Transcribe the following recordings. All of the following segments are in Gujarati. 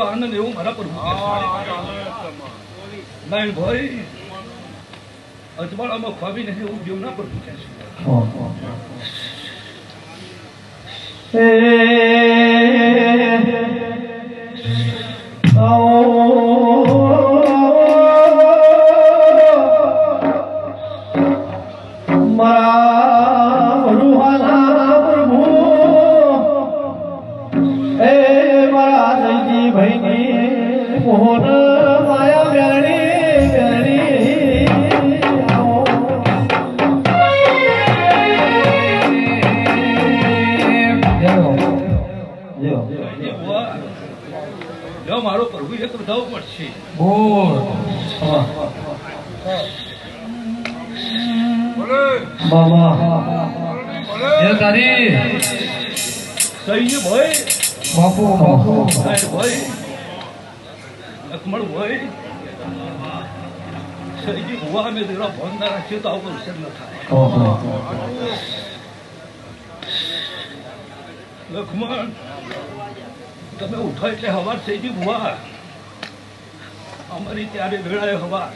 આનંદ એવું મારા પર નારાયણ ભાઈ અજવાળામાં ખવાવી નથી એવું જેવના પર પૂછે મારો પ્રભુ એક વધાવ પડશે લક્ષ્મણ ભાઈ સહીજી ભુવા અમે તેરા ફોન ના રાખીએ તો આવું અવસર ન થાય લક્ષ્મણ તમે ઉઠો એટલે હવાર સહીજી ભુવા અમારી ત્યારે વેળાએ હવાર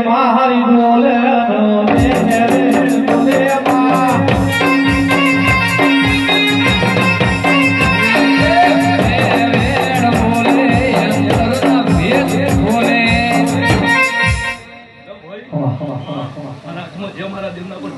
મારી બોલે મારા દેવના પર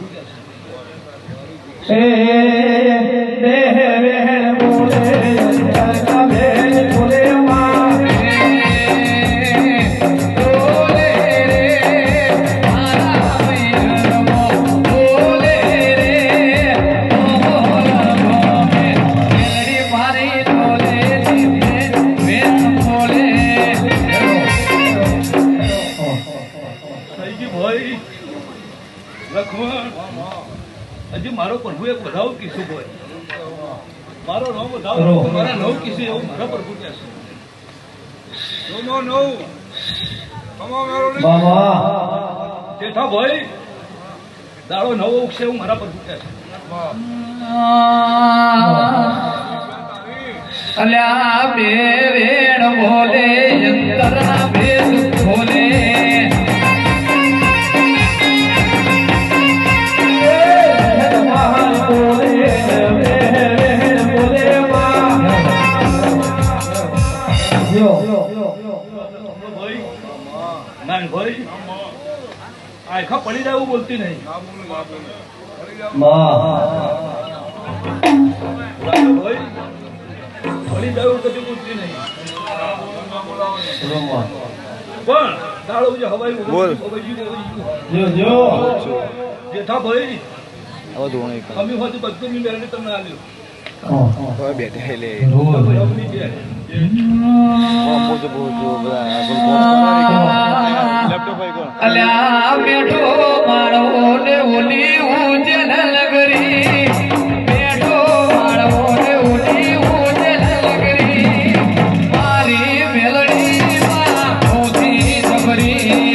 હજી મારો પ્રભુ એક વધાવ કીશું બોય મારો નવ વધાવ મારા નવ કીશું એવું મારા પ્રભુ કહે છે જેઠા ભાઈ દાડો નવો ઉગશે એવું મારા પ્રભુ કહે છે અલ્યા બે વેણ બોલે અંતરના ભેદ બોલે આખા પડી જાય એવું બોલતી નહીં પડી જાય એવું કદી બોલતી નહીં પણ દાડો હવાઈ જેઠા ભાઈ અમે હોતી બધું મેં મેળવી તમને આવ્યું બેઠે લે અલ્યા બેઠો મારો ને ઓલી ઉજલ નગરી બેઠો મારો ને ઓલી ઉજલ નગરી મારી મેલડી માં મોતી જબરી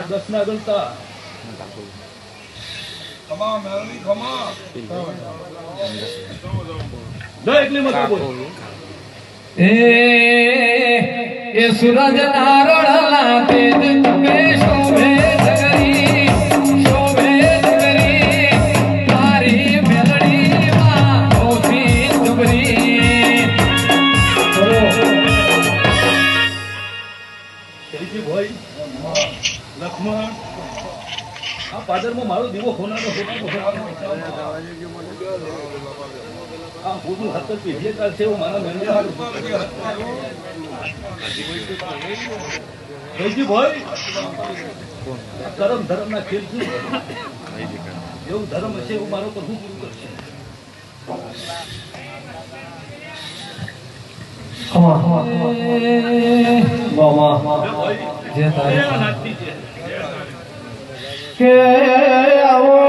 દસના ગણતા એ સૂરજ નારોળલા તેજ તમે શોભે કરી તારી મેલડી માં મોતી જબરી ભાઈ લક્ષ્મણ આ પાદરમાં મારો દીવો ખોનાનો આ પૂરું હતર પીધે કાઢશે એવું મારા મહેનત ભાઈ કરમ ધર્મ ના ખેલ છું એવું ધર્મ હશે એવું મારો પ્રભુ પૂરું કરશે જે તારી કે આવો